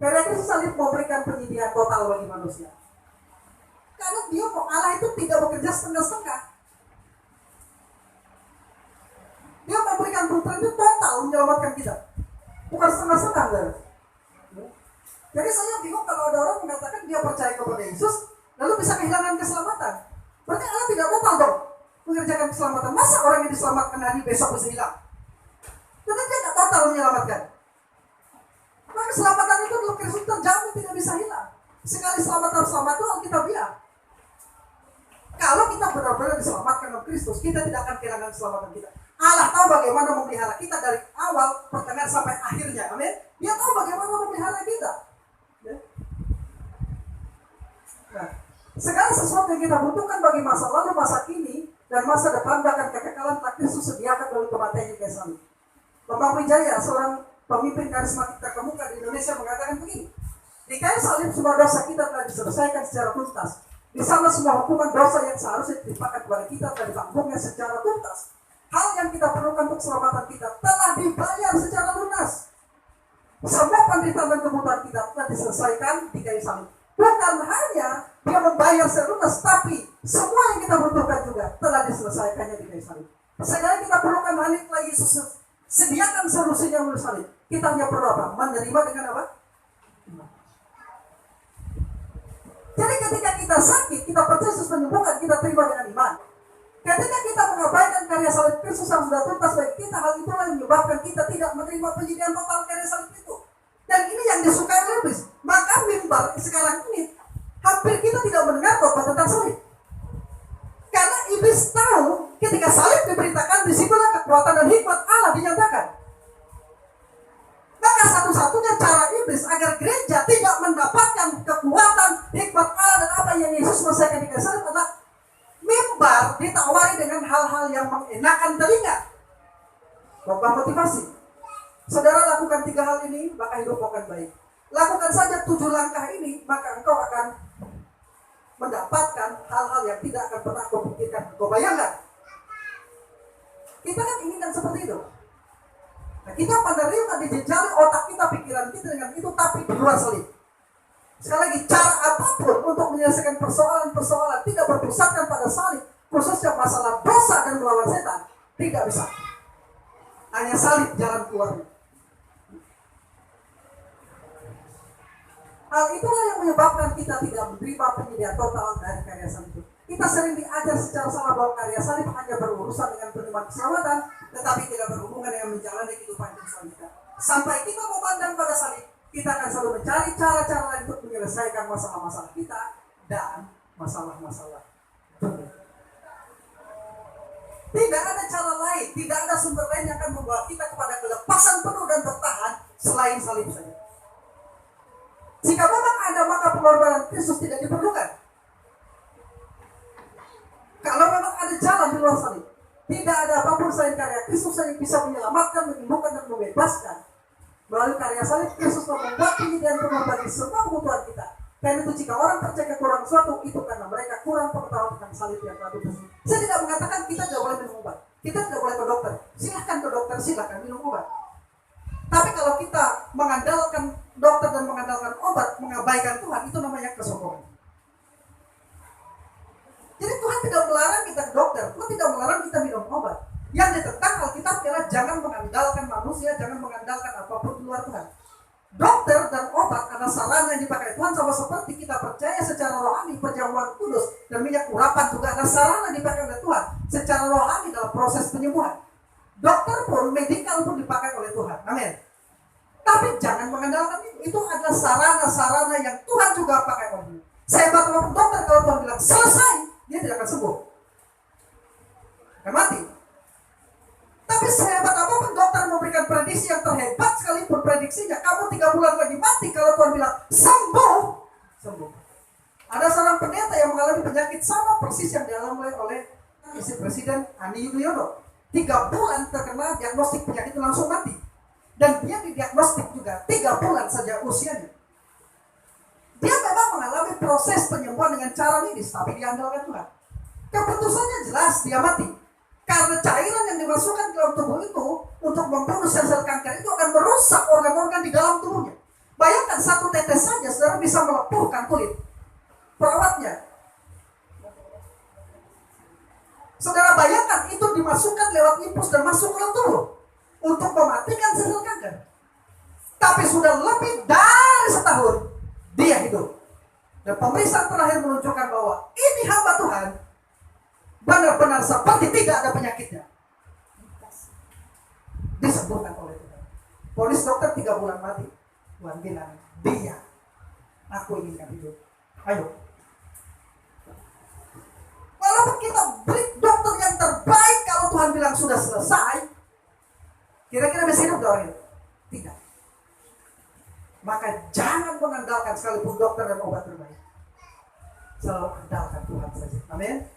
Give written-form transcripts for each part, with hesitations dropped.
Karya Kristus salib memberikan penyediaan total bagi manusia. Karena dia Allah itu tidak bekerja setengah-setengah. Dia memberikan putra itu total menyelamatkan kita, bukan setengah-setengah. Jadi saya bingung kalau ada orang mengatakan dia percaya kepada Yesus, lalu bisa kehilangan keselamatan. Berarti Allah tidak total dong mengerjakan keselamatan. Masa orang yang diselamatkan hari besok bisa hilang? Karena dia tidak total menyelamatkan. Maka keselamatan itu dalam Kristus terjamin tidak bisa hilang. Sekali selamat itu Alkitabiah. Kalau kita benar-benar diselamatkan oleh Kristus, kita tidak akan kehilangan keselamatan kita. Allah tahu bagaimana memelihara kita dari awal, pertengahan sampai akhirnya. Amin. Dia tahu bagaimana memelihara kita. Ya. Nah, segala sesuatu yang kita butuhkan bagi masa lalu, masa kini, dan masa depan, bahkan kekekalan telah Kristus sediakan melalui kematian di kayu salib. Bambang Wijaya, seorang pemimpin karismatik terkemuka di Indonesia, mengatakan begini: di kayu salib semua dosa kita telah diselesaikan secara tuntas. Di sana semua hukuman dosa yang seharusnya ditimpakan kepada kita telah ditanggungnya secara tuntas. Hal yang kita perlukan untuk keselamatan kita telah dibayar secara lunas. Semua penderitaan dan kebutuhan kita telah diselesaikan di kayu salib. Bukan hanya dia membayar secara lunas, tapi semua yang kita butuhkan juga telah diselesaikannya di kayu salib. Sekarang kita perlukan hanya Yesus sediakan solusinya melalui salib. Kita hanya perlu apa? Menerima dengan apa? Jadi ketika kita sakit, kita percaya Yesus menyembuhkan, kita terima dengan iman. Ketika kita mengabaikan karya salib Kristus yang sudah tuntas bagi kita, hal itulah yang menyebabkan kita tidak menerima penyediaan total karya salib itu. Dan ini yang disukai oleh iblis. Maka mimbar sekarang ini, hampir kita tidak mendengar khotbah tentang salib. Karena iblis tahu ketika salib diberitakan, disitulah kekuatan dan hikmat Allah dinyatakan. Maka satu-satunya cara iblis agar gereja tidak mendapatkan kekuatan, hikmat Allah dan apa yang Yesus selesaikan di kayu salib adalah mimbar ditawari dengan hal-hal yang mengenakan telinga. Khotbah motivasi. Saudara lakukan 3 hal ini, maka hidup akan baik. Lakukan saja 7 langkah ini, maka engkau akan mendapatkan hal-hal yang tidak akan pernah kau pikirkan, kau bayangkan. Kita kan inginkan seperti itu. Nah, kita menerima dijejali otak kita, pikiran kita dengan itu, tapi di luar salib. Sekali lagi, cara apapun untuk menyelesaikan persoalan-persoalan tidak berpusatkan pada salib, khususnya masalah dosa dan melawan setan, tidak bisa. Hanya salib jalan keluarnya. Hal itulah yang menyebabkan kita tidak menerima penyediaan total dari karya salib itu. Kita sering diajar secara salah bahwa karya salib hanya berurusan dengan penerimaan keselamatan, tetapi tidak berhubungan dengan menjalani kehidupan Kristen kita. Sampai kita memandang pada salib, kita akan selalu mencari cara-cara lain untuk menyelesaikan masalah-masalah kita dan masalah-masalah dunia. Tidak ada cara lain, tidak ada sumber lain yang akan membawa kita kepada kelepasan penuh dan bertahan selain salib saja. Jika memang ada, maka pengorbanan Kristus tidak diperlukan. Kalau memang ada jalan di luar salib, tidak ada apapun selain karya Kristus yang bisa menyelamatkan, menyembuhkan dan membebaskan. Melalui karya salib, Kristus membuat penyediaan penuh bagi semua kebutuhan kita. Dan itu jika orang percaya kurang sesuatu, itu karena mereka kurang pengetahuan tentang salib yang telah diberi. Saya tidak mengatakan kita tidak boleh minum obat, kita tidak boleh ke dokter. Silahkan ke dokter, silahkan minum obat. Tapi kalau kita mengandalkan dokter dan mengandalkan obat, mengabaikan Tuhan, itu namanya kesombongan. Jadi Tuhan tidak melarang kita ke dokter, Tuhan tidak melarang kita minum obat. Yang ditentang Alkitab adalah jangan mengandalkan manusia, jangan mengandalkan apapun di luar Tuhan. Dokter dan obat adalah sarana yang dipakai Tuhan, sama seperti kita percaya secara rohani perjamuan kudus dan minyak urapan juga adalah sarana dipakai oleh Tuhan secara rohani dalam proses penyembuhan. Dokter pun, medikal pun dipakai oleh Tuhan. Amin. Tapi jangan mengandalkan itu adalah sarana-sarana yang Tuhan juga pakai oleh. Sehebat apapun dokter, kalau Tuhan bilang selesai, dia tidak akan sembuh, akan mati. Tapi sehebat apapun dokter memberikan prediksi yang terhebat sekalipun prediksinya, kamu 3 bulan lagi mati, kalau Tuhan bilang sembuh, sembuh. Ada seorang pendeta yang mengalami penyakit sama persis yang dialami oleh istri Presiden Ani Yudhoyono. 3 bulan terkena diagnostik penyakit itu langsung mati. Dan dia didiagnostik juga 3 bulan saja usianya. Dia memang mengalami proses penyembuhan dengan cara medis, tapi diandalkan Tuhan. Keputusannya jelas, dia mati. Karena cairan yang dimasukkan ke dalam tubuh itu untuk membunuh sel-sel kanker itu akan merusak organ-organ di dalam tubuhnya. Bayangkan satu tetes saja saudara bisa melepuhkan kulit perawatnya. Saudara bayangkan itu dimasukkan lewat infus dan masuk ke dalam tubuh untuk mematikan sel kanker. Tapi sudah lebih dari setahun dia hidup. Dan pemeriksaan terakhir menunjukkan bahwa ini hamba Tuhan benar-benar seperti tidak ada penyakitnya. Disembuhkan oleh Tuhan. Polis dokter 3 bulan mati. Tuhan bilang, dia aku inginkan hidup. Ayo. Walaupun kita beri dokter yang terbaik, kalau Tuhan bilang sudah selesai, kira-kira bisa hidup orang itu? Tidak. Maka jangan mengandalkan sekalipun dokter dan obat terbaik. Selalu andalkan Tuhan saja. Amin.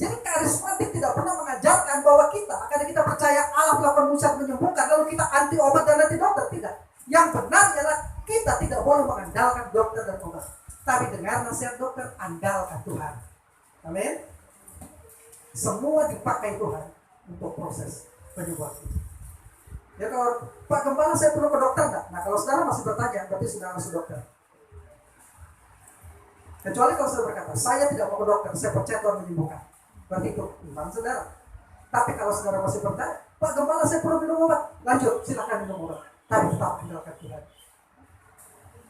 Jadi karismatik tidak pernah mengajarkan bahwa karena kita percaya Allah melakukan mujizat menyembuhkan, lalu kita anti obat dan anti dokter. Tidak. Yang benar adalah kita tidak boleh mengandalkan dokter dan obat. Tapi dengar nasihat dokter, andalkan Tuhan. Amin. Semua dipakai Tuhan untuk proses penyembuhan itu. Ya kalau Pak Gembala saya perlu ke dokter enggak? Nah kalau saudara masih bertanya, berarti sudah masuk dokter. Kecuali kalau saudara berkata, saya tidak mau ke dokter, saya percaya Tuhan menyembuhkan. Berarti itu iman saudara. Tapi kalau saudara masih bertanya, Pak Gembala saya perlu minum obat, lanjut, silakan minum obat. Tapi tetap andalkan Tuhan.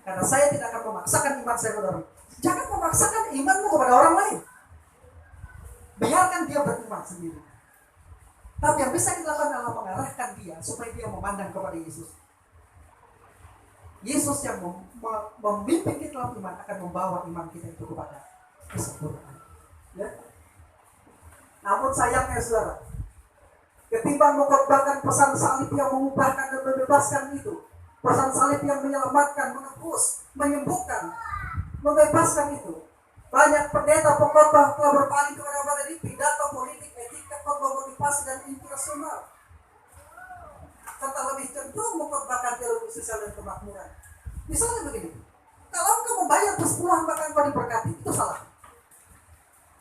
Karena saya tidak akan memaksakan iman saya kepada orang. Jangan memaksakan imanmu kepada orang lain. Biarkan dia beriman sendiri. Tapi yang bisa kita lakukan adalah mengarahkan dia supaya dia memandang kepada Yesus. Yesus yang membimbing kita dalam iman akan membawa iman kita itu kepada kesempurnaan. Ya. Namun sayangnya saudara, ketimbang mengkhotbahkan pesan salib yang mengubahkan dan membebaskan itu, pesan salib yang menyelamatkan, menebus, menyembuhkan, membebaskan itu, banyak pendeta pengkhotbah telah berpaling kepada ini pidato politik, etika, khotbah motivasi dan inspirasional. Serta lebih cenderung mengkhotbahkan teologi sosial dan kemakmuran. Misalnya begini, kalau engkau membayar persepuluhan maka engkau diberkati, itu salah.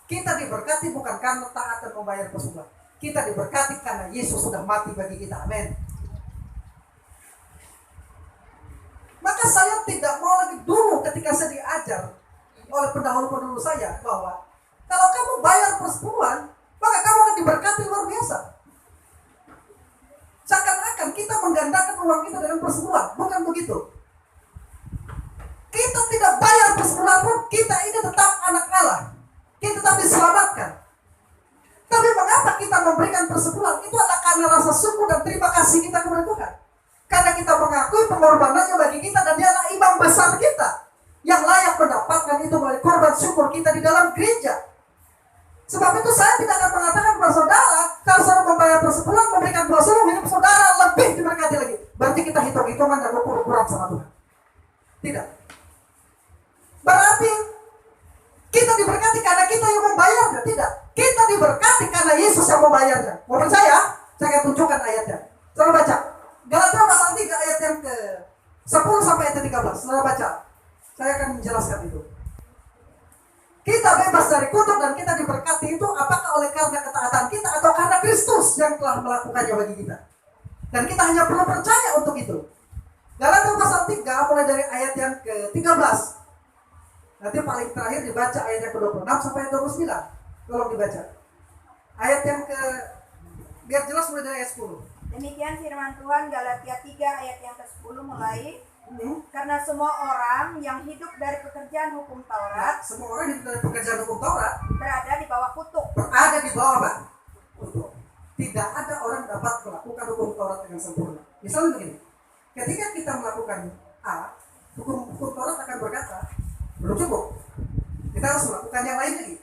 Kita diberkati bukan karena taat dan membayar persepuluhan. Kita diberkati karena Yesus sudah mati bagi kita. Amin. Maka saya tidak mau lagi dulu ketika saya diajar oleh pendahulu-pendahulu saya bahwa kalau kamu bayar persepuluhan, maka kamu akan diberkati luar biasa. Seakan-akan kita menggandakan uang kita dengan persepuluhan, bukan begitu. Kita tidak bayar persepuluhan pun, kita ini tetap anak Allah. Kita tetap diselamatkan. Tapi mengapa kita memberikan persepuluhan? Itu adalah karena rasa syukur dan terima kasih kita kepada Tuhan. Karena kita mengakui pengorbanannya bagi kita dan dia adalah imam besar kita yang layak mendapatkan itu melalui korban syukur kita di dalam gereja. Sebab itu saya tidak akan mengatakan kepada saudara, kalau saudara membayar persepuluhan, memberikan doa seluruh hidup saudara lebih diberkati lagi. Berarti kita hitung-hitungan dan ukur-ukuran sama Tuhan. Tidak. Berarti kita diberkati karena kita yang membayarnya. Tidak. Kita diberkati karena Yesus yang membayarnya. Mau percaya? Saya akan tunjukkan ayatnya. Saudara baca. Galatia pasal 3 ayat yang ke 10 sampai ayat 13. Saudara baca. Saya akan menjelaskan itu. Kita bebas dari kutuk dan kita diberkati itu apakah oleh karena ketaatan kita atau karena Kristus yang telah melakukannya bagi kita. Dan kita hanya perlu percaya untuk itu. Galatia pasal 3 mulai dari ayat yang ke-13. Nanti paling terakhir dibaca ayat yang ke-26 sampai ayat 29. Tolong dibaca. Ayat yang biar jelas mulai dari ayat 10. Demikian firman Tuhan, Galatia 3 ayat yang ke-10 mulai. Karena semua orang yang hidup dari pekerjaan hukum Taurat, semua orang hidup dari pekerjaan hukum Taurat berada di bawah kutuk. Berada di bawah apa? Kutuk. Tidak ada orang dapat melakukan hukum Taurat dengan sempurna. Misalnya begini, ketika kita melakukan A, hukum Taurat akan berkata, belum cukup. Kita harus melakukan yang lain lagi.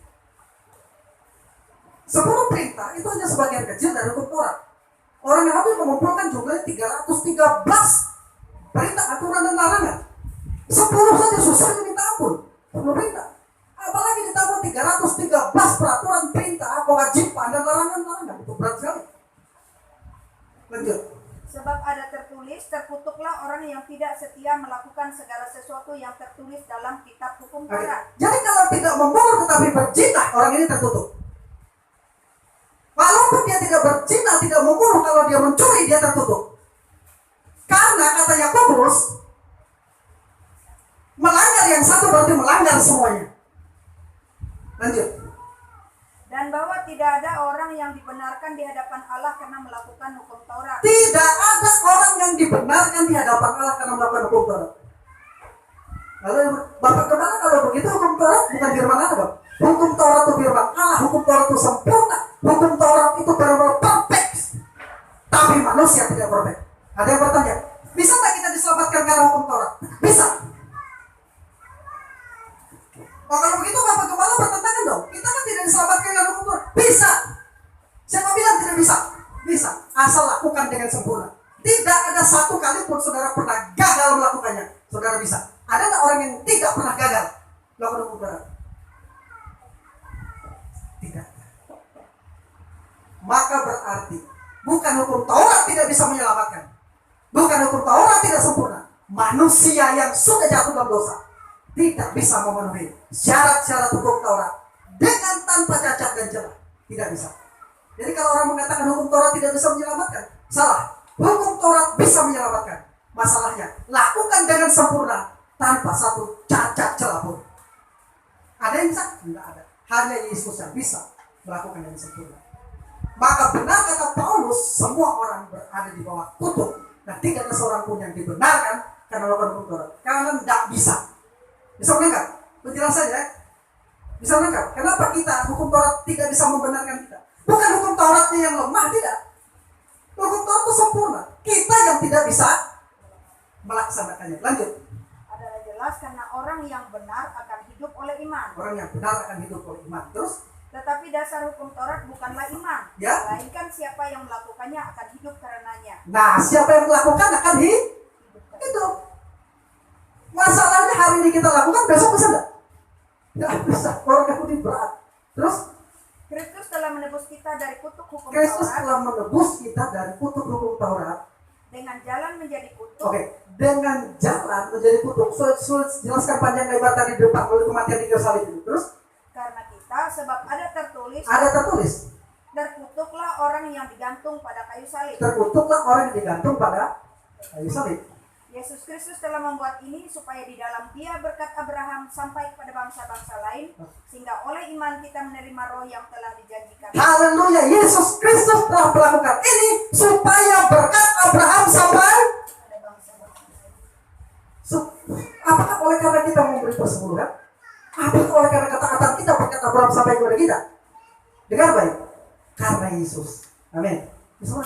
10 perintah itu hanya sebagian kecil dari hukum Taurat. Orang yang habis mengumpulkan jumlahnya 313 perintah, aturan dan larangan. 10 saja susah minta ampun. 10 perintah. Apalagi ditambah 313 peraturan, perintah, kewajiban dan larangan-larangan. Itu berat sekali. Lanjut. Sebab ada tertulis, terkutuklah orang yang tidak setia melakukan segala sesuatu yang tertulis dalam kitab hukum Taurat. Jadi kalau tidak membunuh tetapi berzina, orang ini terkutuk. Walaupun dia tidak berzina, tidak membunuh, kalau dia mencuri, dia terkutuk. Karena kata Yakobus, berarti melanggar semuanya. Lanjut. Dan bahwa tidak ada orang yang dibenarkan di hadapan Allah karena melakukan hukum Taurat. Tidak ada orang yang dibenarkan di hadapan Allah karena melakukan hukum Taurat. Lalu Bapak kemana kalau begitu hukum Taurat bukan firman Allah dong? Hukum Taurat itu firman Allah, hukum Taurat itu sempurna, hukum Taurat itu benar-benar perfect. Tapi manusia tidak perfect. Ada yang bertanya, bisa nggak kita diselamatkan karena hukum Taurat? Bisa. Oh, kalau begitu Bapak Kepala bertentangan dong. Kita kan tidak diselamatkan karena hukum Taurat. Bisa. Siapa bilang tidak bisa? Bisa. Asal lakukan dengan sempurna. Tidak ada satu kali pun saudara pernah gagal melakukannya. Saudara bisa. Ada nggak orang yang tidak pernah gagal melakukan hukum Taurat? Tidak. Maka berarti bukan hukum Taurat tidak bisa menyelamatkan. Bukan hukum Taurat tidak sempurna. Manusia yang sudah jatuh dalam dosa tidak bisa memenuhi syarat-syarat hukum Taurat dengan tanpa cacat dan celah. Tidak bisa. Jadi kalau orang mengatakan hukum Taurat tidak bisa menyelamatkan, salah. Hukum Taurat bisa menyelamatkan. Masalahnya, lakukan dengan sempurna tanpa satu cacat celah pun. Ada yang bisa? Tidak ada. Hanya Yesus yang bisa melakukan dengan sempurna. Maka benar kata Paulus, semua orang berada di bawah kutuk dan tidak ada seorang pun yang dibenarkan karena melakukan hukum Taurat. Karena tidak bisa. Bisa menangkap? Penjelasannya ya? Bisa menangkap? Kenapa kita hukum Taurat tidak bisa membenarkan kita? Bukan hukum Tauratnya yang lemah, tidak. Hukum Taurat itu sempurna. Kita yang tidak bisa melaksanakannya. Lanjut. Adalah jelas karena orang yang benar akan hidup oleh iman. Orang yang benar akan hidup oleh iman. Terus? Tetapi dasar hukum Taurat bukanlah iman, Ya. melainkan siapa yang melakukannya akan hidup karenanya. Nah, siapa yang melakukan akan hidup. Masalahnya hari ini kita lakukan, besok bisa nggak? Nggak bisa. Orang Yahudi berat. Terus? Kristus telah menebus kita dari kutuk hukum Kristus Taurat telah menebus kita dari kutuk hukum Taurat. dengan jalan menjadi kutuk. Oke, dengan jalan menjadi kutuk. Sulit jelaskan panjang lebar tadi di depan oleh kematian di kayu salib itu. Terus? Karena kita, sebab ada tertulis, Ada tertulis. terkutuklah orang yang digantung pada kayu salib. Terkutuklah orang yang digantung pada kayu salib. Yesus Kristus telah membuat ini supaya di dalam Dia berkat Abraham sampai kepada bangsa-bangsa lain, sehingga oleh iman kita menerima roh yang telah dijanjikan. Haleluya, Yesus Kristus telah melakukan ini supaya berkat Abraham sampai. Pada bangsa-bangsa lain. Apakah oleh karena kita memberi persepuluhan? Apakah oleh karena ketaatan kita berkat Abraham sampai kepada kita? Dengar baik, karena Yesus. Amin. Bisa.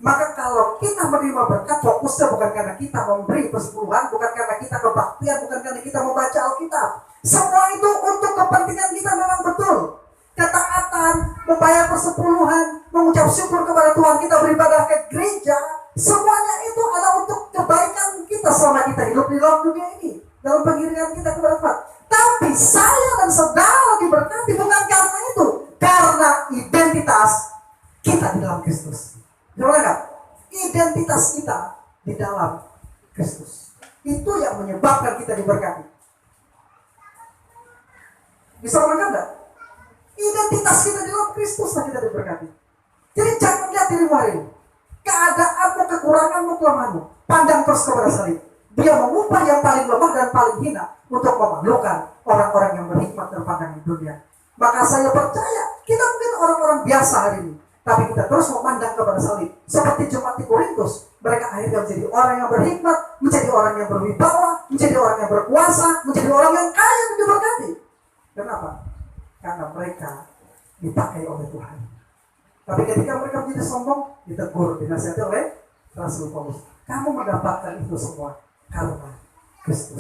Maka kalau kita menerima berkat, fokusnya bukan karena kita memberi persepuluhan, bukan karena kita kebaktian, bukan karena kita membaca Alkitab. Semua itu untuk kepentingan kita memang betul. Ketaatan, membayar persepuluhan, mengucap syukur kepada Tuhan, kita beribadah ke gereja, semuanya itu adalah untuk kebaikan kita selama kita hidup di dalam dunia ini, dalam pengiringan kita kepada Tuhan. Tapi saya dan saudara diberkati bukan karena itu, karena identitas kita di dalam Kristus. Saudara, identitas kita di dalam Kristus itu yang menyebabkan kita diberkati. Bisa menangkap enggak? Identitas kita di dalam Kristus lah kita diberkati. Jadi jangan lihat dirimu hari ini, keadaanmu, kekuranganmu, kelemahanmu, pandang terus kepada salib. Dia mengubah yang paling lemah dan paling hina untuk memalukan orang-orang yang berhikmat terpandang di dunia. Maka saya percaya kita mungkin orang-orang biasa hari ini, tapi kita terus memandang kepada salib. Seperti jemaat di Korintus, mereka akhirnya menjadi orang yang berhikmat, menjadi orang yang berwibawa, menjadi orang yang berkuasa, menjadi orang yang kaya dan diberkati. Kenapa? Karena mereka dipakai oleh Tuhan. Tapi ketika mereka menjadi sombong, ditegur, dinasihati oleh Rasul Paulus. Kamu mendapatkan itu semua karena Kristus.